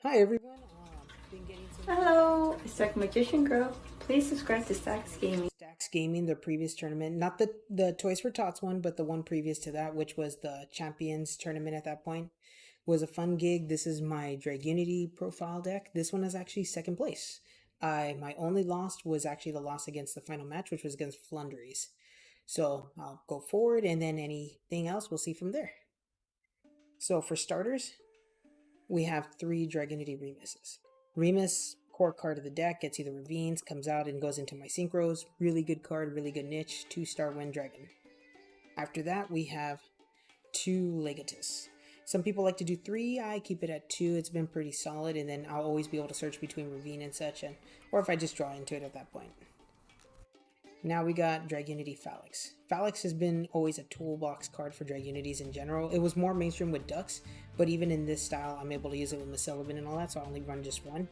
Hi everyone. Been getting some Hello, it's like Magician Girl. Please subscribe to Stackz Gaming. Stackz Gaming, the previous tournament, not the Toys for Tots one, but the one previous to that, which was the Champions tournament at that point, was a fun gig. This is my Dragunity profile deck. This one is actually second place. My only loss was actually the loss against the final match, which was against Flunderies. So I'll go forward, and then anything else we'll see from there. So for starters, we have three Dragunity Remises. Remus, core card of the deck, gets either Ravines, comes out and goes into my Synchros. Really good card, really good niche, 2-star Wind Dragon. After that, we have two Legatus. Some people like to do three, I keep it at two. It's been pretty solid, and then I'll always be able to search between Ravine and such, or if I just draw into it at that point. Now we got Dragunity Phalanx. Phalanx has been always a toolbox card for Dragunities in general. It was more mainstream with Ducks, but even in this style, I'm able to use it with Masillivan and all that, so I only run just one.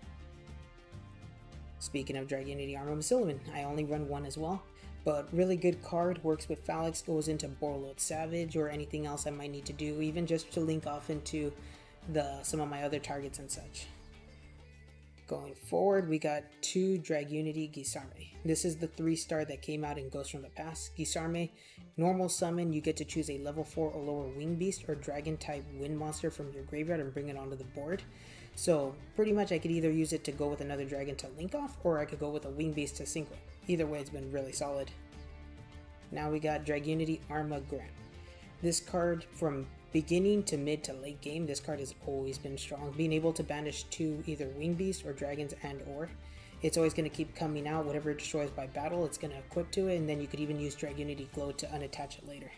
Speaking of Dragunity Armor Masillivan, I only run one as well. But really good card, works with Phalanx, goes into Borreload Savage or anything else I might need to do, even just to link off into some of my other targets and such. Going forward, we got two Dragunity Gisarme. This is the 3-star that came out in Ghost from the Past. Gisarme, normal summon, you get to choose a level 4 or lower wing beast or dragon type wind monster from your graveyard and bring it onto the board. So pretty much I could either use it to go with another dragon to link off, or I could go with a wing beast to synchro. Either way, it's been really solid. Now we got Dragunity Arma Grant. This card, from beginning to mid to late game, this card has always been strong. Being able to banish two either wing beasts or dragons and or. It's always going to keep coming out. Whatever it destroys by battle, it's going to equip to it, and then you could even use Dragunity Glow to unattach it later.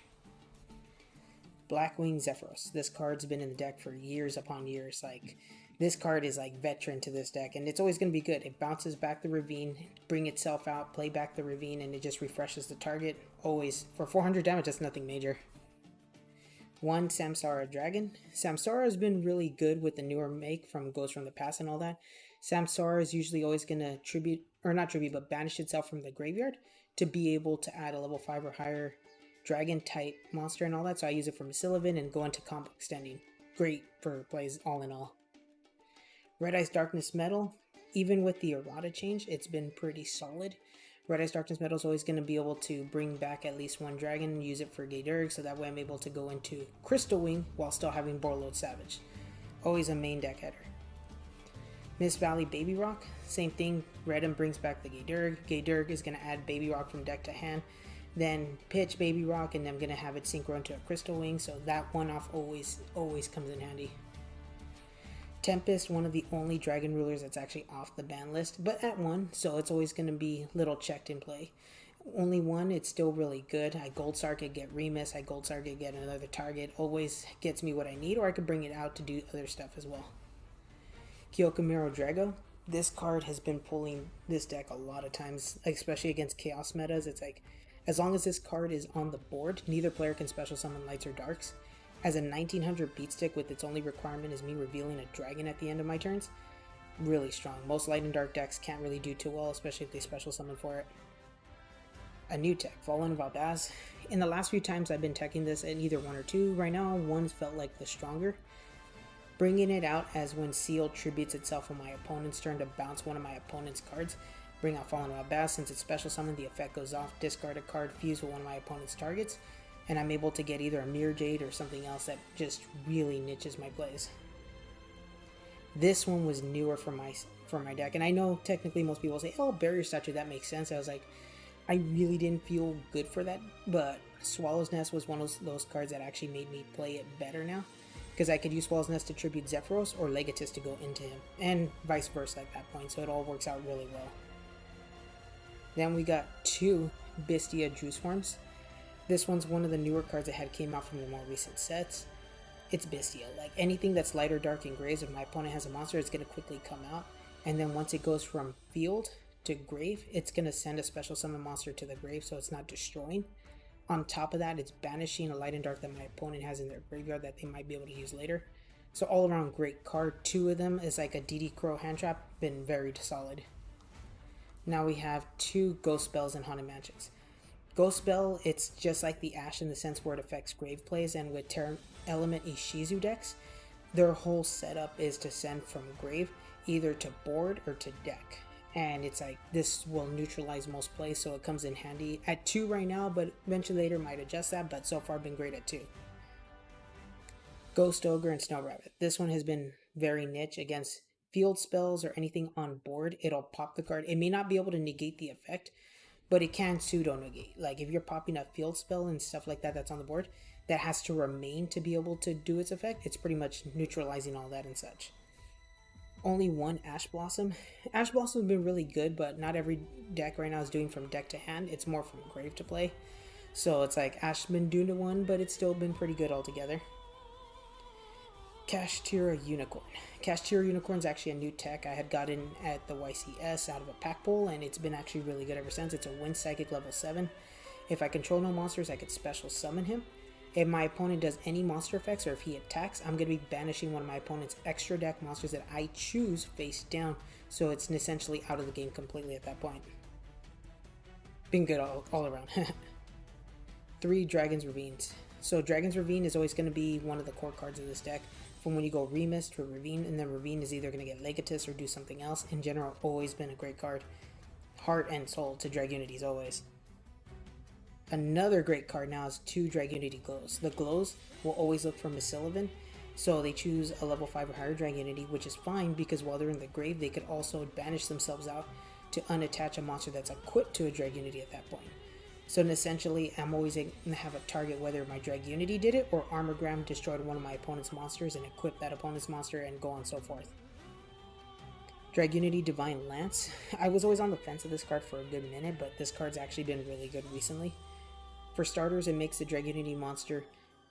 Blackwing Zephyros. This card's been in the deck for years upon years. This card is like veteran to this deck, and it's always going to be good. It bounces back the Ravine, bring itself out, play back the Ravine, and it just refreshes the target. Always. For 400 damage, that's nothing major. One Samsara Dragon. Samsara has been really good with the newer make from Ghost from the Past and all that. Samsara is usually always going to banish itself from the graveyard to be able to add a level 5 or higher dragon type monster and all that. So I use it for Masillivan and go into combo extending. Great for plays all in all. Red Ice Darkness Metal, even with the errata change, it's been pretty solid. Red Ice Darkness Metal is always going to be able to bring back at least one dragon and use it for Gaydurg, so that way I'm able to go into Crystal Wing while still having Borreload Savage. Always a main deck header. Mist Valley Baby Rock, same thing. Redem brings back the Gaydurg. Gaydurg is going to add Baby Rock from deck to hand. Then pitch Baby Rock, and I'm going to have it synchro into a Crystal Wing, so that one-off always comes in handy. Tempest, one of the only dragon rulers that's actually off the ban list, but at 1, so it's always going to be little checked in play. Only 1, it's still really good. I Gold Star could get Remus, I Gold Star could get another target, always gets me what I need, or I could bring it out to do other stuff as well. Kyokamiro Drago, this card has been pulling this deck a lot of times, especially against Chaos metas. It's like, as long as this card is on the board, neither player can special summon lights or darks. As a 1900 beat stick with its only requirement is me revealing a dragon at the end of my turns, really strong. Most light and dark decks can't really do too well, especially if they special summon for it. A new tech, Fallen Valdaz. In the last few times I've been teching this at either 1 or 2, right now 1's felt like the stronger. Bringing it out as when Seal tributes itself on my opponent's turn to bounce one of my opponent's cards. Bring out Fallen Valdaz, since it's special summon, the effect goes off, discard a card, fuse with one of my opponent's targets, and I'm able to get either a Mirror Jade or something else that just really niches my plays. This one was newer for my deck, and I know technically most people say, oh, Barrier Statue, that makes sense. I was like, I really didn't feel good for that, but Swallow's Nest was one of those cards that actually made me play it better now, because I could use Swallow's Nest to tribute Zephyros or Legatus to go into him, and vice versa at that point, so it all works out really well. Then we got two Bistia Juice Worms. This one's one of the newer cards that had came out from the more recent sets. It's Bistia. Like anything that's light or dark and grays, if my opponent has a monster, it's going to quickly come out. And then once it goes from field to grave, it's going to send a special summon monster to the grave, so it's not destroying. On top of that, it's banishing a light and dark that my opponent has in their graveyard that they might be able to use later. So all around great card. Two of them is like a DD Crow hand trap, been very solid. Now we have two Ghost Spells in Haunted Mansions. Ghost Spell, it's just like the Ash in the sense where it affects grave plays, and with Terra Element Ishizu decks, their whole setup is to send from grave either to board or to deck. And it's like this will neutralize most plays, so it comes in handy at 2 right now, but eventually later might adjust that, but so far been great at 2. Ghost Ogre and Snow Rabbit. This one has been very niche against field spells or anything on board. It'll pop the card. It may not be able to negate the effect, but it can pseudo negate. Like if you're popping a field spell and stuff like that that's on the board that has to remain to be able to do its effect, it's pretty much neutralizing all that and such. Only one Ash Blossom. Ash Blossom has been really good, but not every deck right now is doing from deck to hand. It's more from grave to play. So it's like Ash been doing to one, but it's still been pretty good altogether. Kashtira Unicorn. Kashtira Unicorn is actually a new tech I had gotten at the YCS out of a pack pull, and it's been actually really good ever since. It's a Wind Psychic level 7. If I control no monsters, I could special summon him. If my opponent does any monster effects or if he attacks, I'm going to be banishing one of my opponent's extra deck monsters that I choose face down, so it's essentially out of the game completely at that point. Been good all around. 3 Dragon's Ravines. So Dragon's Ravine is always going to be one of the core cards of this deck. From when you go Remist to Ravine, and then Ravine is either going to get Legatus or do something else. In general, always been a great card. Heart and Soul to Dragunities always. Another great card now is 2 Dragunity Glows. The Glows will always look for Miss Sullivan, so they choose a level 5 or higher Dragunity, which is fine because while they're in the grave, they could also banish themselves out to unattach a monster that's equipped to a Dragunity at that point. So essentially, I'm always going to have a target whether my Dragunity did it or Armorgram destroyed one of my opponent's monsters and equip that opponent's monster and go on so forth. Dragunity Divine Lance. I was always on the fence of this card for a good minute, but this card's actually been really good recently. For starters, it makes the Dragunity monster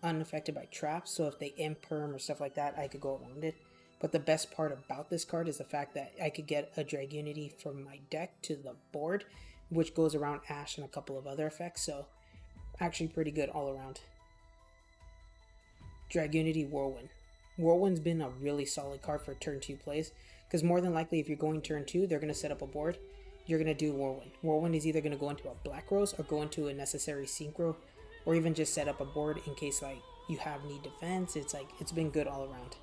unaffected by traps, so if they imperm or stuff like that, I could go around it. But the best part about this card is the fact that I could get a Dragunity from my deck to the board, which goes around Ash and a couple of other effects, so actually pretty good all around. Dragunity Whirlwind. Whirlwind's been a really solid card for turn 2 plays, because more than likely if you're going turn 2, they're going to set up a board. You're going to do Whirlwind. Whirlwind is either going to go into a Black Rose or go into a necessary Synchro, or even just set up a board in case like you have need defense. It's been good all around.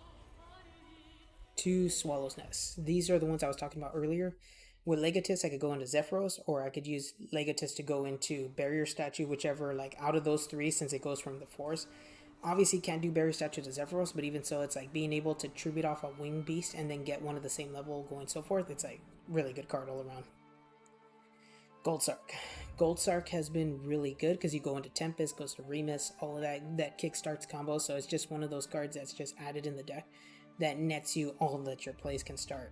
2 Swallow's Nests. These are the ones I was talking about earlier. With Legatus, I could go into Zephyros, or I could use Legatus to go into Barrier Statue, whichever, like out of those 3, since it goes from the 4s. Obviously can't do Barrier Statue to Zephyros, but even so, it's like being able to tribute off a Winged Beast and then get one of the same level going so forth. It's like really good card all around. Gold Sark. Gold Sark has been really good because you go into Tempest, goes to Remus, all of that kickstarts combo, so it's just one of those cards that's just added in the deck that nets you all that your plays can start.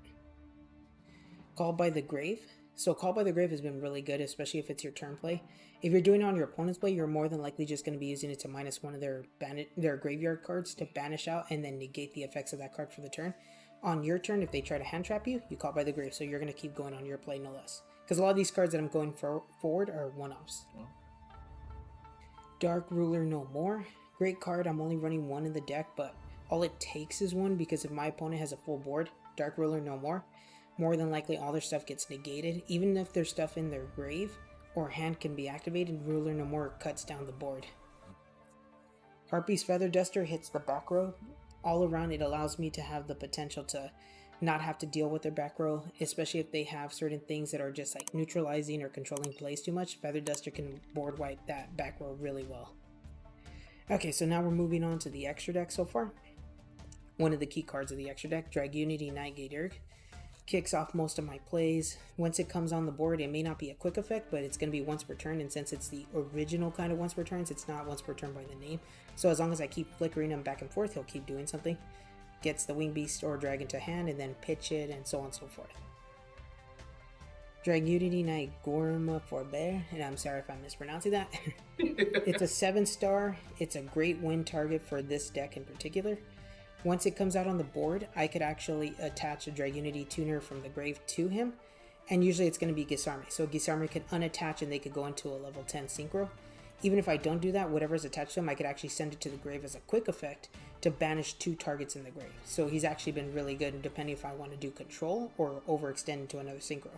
Called by the Grave. So Called by the Grave has been really good, especially if it's your turn play. If you're doing it on your opponent's play, you're more than likely just going to be using it to minus one of their graveyard cards to banish out and then negate the effects of that card for the turn. On your turn, if they try to hand trap you, you Call by the Grave, so you're going to keep going on your play no less. Because a lot of these cards that I'm going forward are one-offs. Oh. Dark Ruler No More. Great card. I'm only running 1 in the deck, but all it takes is 1 because if my opponent has a full board, Dark Ruler No More, more than likely all their stuff gets negated. Even if there's stuff in their grave or hand can be activated, Ruler No More cuts down the board. Harpy's Feather Duster hits the back row. All around, it allows me to have the potential to not have to deal with their back row, especially if they have certain things that are just like neutralizing or controlling plays too much. Feather Duster can board wipe that back row really well. Okay, so now we're moving on to the extra deck so far. One of the key cards of the extra deck, Dragunity Nightgate Erg. Kicks off most of my plays. Once it comes on the board, it may not be a quick effect, but it's going to be once per turn, and since it's the original kind of once per turn, it's not once per turn by the name. So as long as I keep flickering him back and forth, he'll keep doing something. Gets the Winged Beast or Dragon to hand, and then pitch it, and so on and so forth. Dragunity Nigorma Forbear, and I'm sorry if I'm mispronouncing that. It's a 7-star. It's a great win target for this deck in particular. Once it comes out on the board, I could actually attach a Dragunity tuner from the grave to him, and usually it's going to be Gisarme. So Gisarme could unattach and they could go into a level 10 Synchro. Even if I don't do that, whatever's attached to him, I could actually send it to the grave as a quick effect to banish 2 targets in the grave. So he's actually been really good depending if I want to do control or overextend into another Synchro.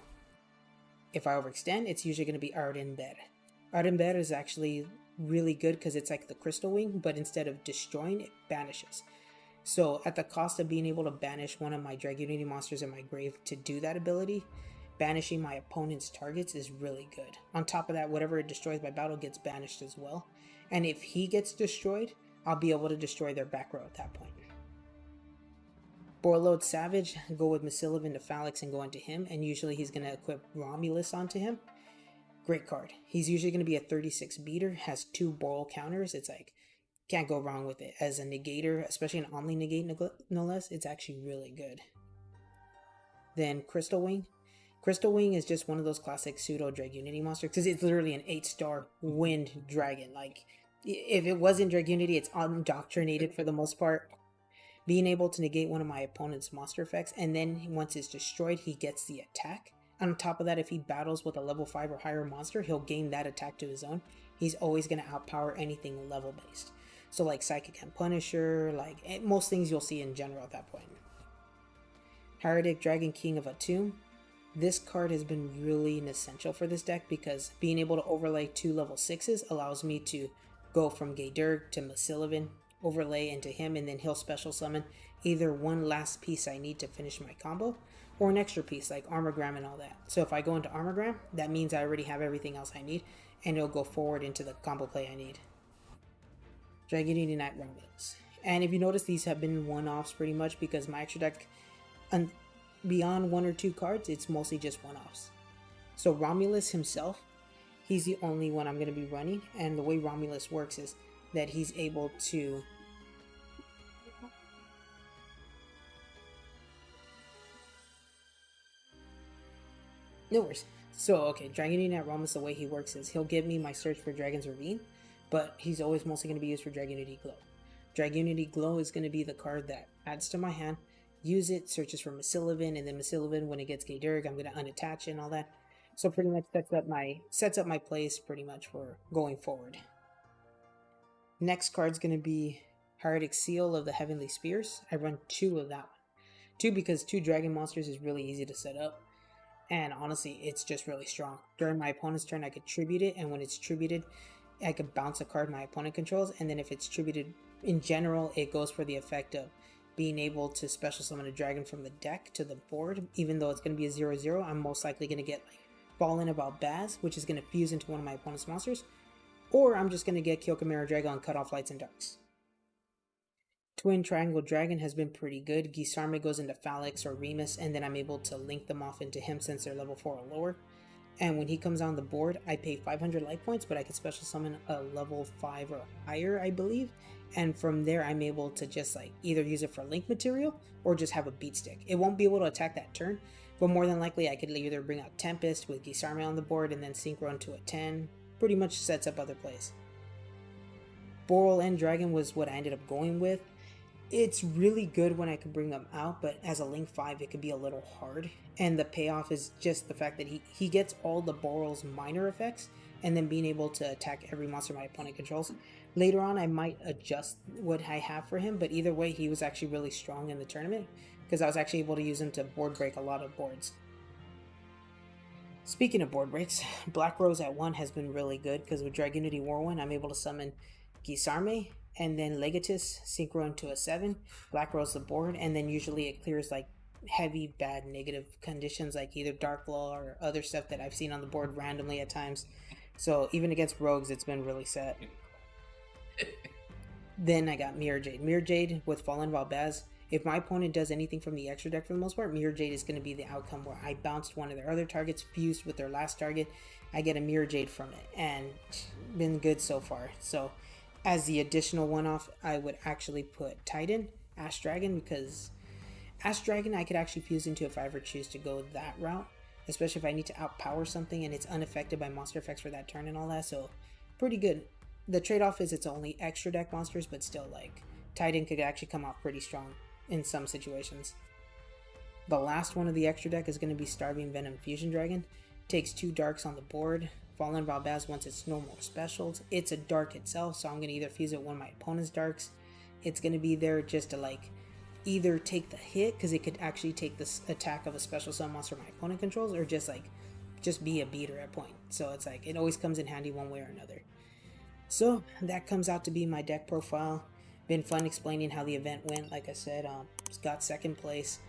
If I overextend, it's usually going to be Ardenber. Ardenber is actually really good because it's like the Crystal Wing, but instead of destroying, it banishes. So at the cost of being able to banish one of my Dragunity monsters in my grave to do that ability, banishing my opponent's targets is really good. On top of that, whatever it destroys by battle gets banished as well. And if he gets destroyed, I'll be able to destroy their back row at that point. Borreload Savage, go with Mesillivan to Phalanx and go into him, and usually he's going to equip Romulus onto him. Great card. He's usually going to be a 36 beater, has 2 Boral counters. It's like, can't go wrong with it. As a negator, especially an Omni negate no less, it's actually really good. Then Crystal Wing. Crystal Wing is just one of those classic pseudo Dragunity monsters because it's literally an 8-star wind dragon. Like, if it wasn't Dragunity, it's indoctrinated for the most part. Being able to negate one of my opponent's monster effects, and then once it's destroyed, he gets the attack. On top of that, if he battles with a level 5 or higher monster, he'll gain that attack to his own. He's always going to outpower anything level based. So like Psychic and Punisher, like most things you'll see in general at that point. Heretic Dragon King of Atum. This card has been really essential for this deck because being able to overlay 2 level 6s allows me to go from Gaydurg to Mesillivan, overlay into him, and then he'll special summon either one last piece I need to finish my combo, or an extra piece like Armogram and all that. So if I go into Armogram, that means I already have everything else I need, and it'll go forward into the combo play I need. Dragunity Knight Romulus. And if you notice, these have been one-offs pretty much because my extra deck, beyond 1 or 2 cards, it's mostly just one-offs. So Romulus himself, he's the only one I'm going to be running, and the way Romulus works is that he's able to no worries. So okay, Dragunity Knight Romulus, the way he works is he'll give me my search for Dragon's Ravine, but he's always mostly going to be used for Dragunity Glow. Dragunity Glow is going to be the card that adds to my hand, use it, searches for Mesillivan, and then Mesillivan, when it gets Gaydurg, I'm going to unattach it and all that. So pretty much sets up my plays pretty much for going forward. Next card's going to be Heretic Seal of the Heavenly Spears. I run 2 of that one. 2 because 2 dragon monsters is really easy to set up. And honestly, it's just really strong. During my opponent's turn, I could tribute it. And when it's tributed, I could bounce a card my opponent controls. And then if it's tributed in general, it goes for the effect of being able to special summon a dragon from the deck to the board. Even though it's going to be a 0/0, I'm most likely going to get like Fallen About Baz, which is going to fuse into one of my opponent's monsters. Or I'm just going to get Kyokamera Dragon and cut off lights and darks. Twin Triangle Dragon has been pretty good. Gisarme goes into Phalanx or Remus, and then I'm able to link them off into him since they're level 4 or lower. And when he comes on the board, I pay 500 life points, but I can special summon a level 5 or higher, I believe. And from there, I'm able to just like either use it for link material or just have a beat stick. It won't be able to attack that turn, but more than likely I could either bring out Tempest with Gisarme on the board and then synchro into a 10. Pretty much sets up other plays. Boral End Dragon was what I ended up going with. It's really good when I can bring them out, but as a Link 5 it could be a little hard. And the payoff is just the fact that he gets all the Boral's minor effects and then being able to attack every monster my opponent controls. Later on I might adjust what I have for him, but either way he was actually really strong in the tournament because I was actually able to use him to board break a lot of boards. Speaking of board breaks, Black Rose at 1 has been really good because with Dragunity Whirlwind, I'm able to summon Gisarme and then Legatus synchro into a 7, Black Rose the board, and then usually it clears like heavy, bad, negative conditions like either Dark Law or other stuff that I've seen on the board randomly at times. So even against rogues, it's been really set. Then I got Mirror Jade. Mirror Jade with Fallen Valbaz. If my opponent does anything from the extra deck for the most part, Mirror Jade is going to be the outcome where I bounced one of their other targets, fused with their last target. I get a Mirror Jade from it, and been good so far. So as the additional one-off, I would actually put Titan, Ash Dragon, because Ash Dragon I could actually fuse into if I ever choose to go that route, especially if I need to outpower something and it's unaffected by monster effects for that turn and all that, so pretty good. The trade-off is it's only extra deck monsters, but still, like, Titan could actually come off pretty strong in some situations. The last one of the extra deck is going to be Starving Venom Fusion Dragon. Takes 2 darks on the board. Fallen Valbaz once it's no more specials. It's a dark itself, so I'm going to either fuse it with one of my opponent's darks. It's going to be there just to like either take the hit, because it could actually take this attack of a special summon monster my opponent controls, or just be a beater at point. So it's like it always comes in handy one way or another. So that comes out to be my deck profile. Been fun explaining how the event went. Like I said, got second place.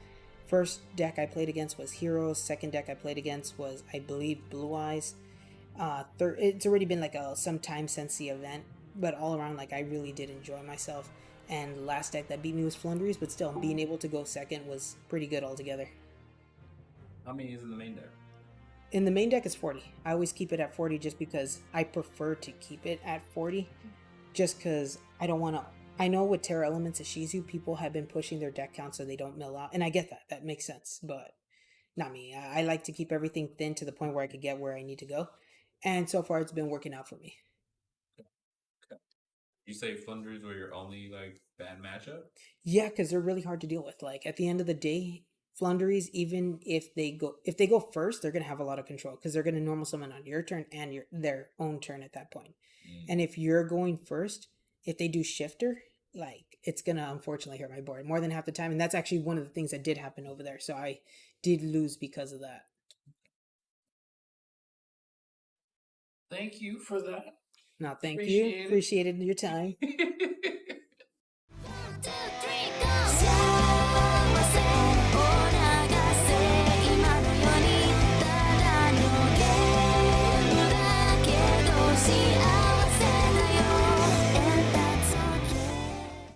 First deck I played against was Heroes. Second deck I played against was, I believe, Blue Eyes. Third, it's already been like some time since the event, but all around, like, I really did enjoy myself. And last deck that beat me was Flunderies, but still, being able to go second was pretty good altogether. How many is in the main deck? In the main deck is 40. I always keep it at 40 just because I prefer to keep it at 40. Just because I don't want to. I know with Terra Elements Ishizu, people have been pushing their deck count so they don't mill out. And I get that. That makes sense. But not me. I like to keep everything thin to the point where I could get where I need to go. And so far, it's been working out for me. Okay. You say Flunderies were your only like bad matchup? Yeah, because they're really hard to deal with. Like at the end of the day, Flunderies, even if they go first, they're gonna have a lot of control because they're gonna normal summon on your turn and their own turn at that point. And if you're going first, if they do shifter, like it's gonna unfortunately hurt my board more than half the time. And that's actually one of the things that did happen over there. So I did lose because of that. Thank you for that. No, thank you. Appreciated your time.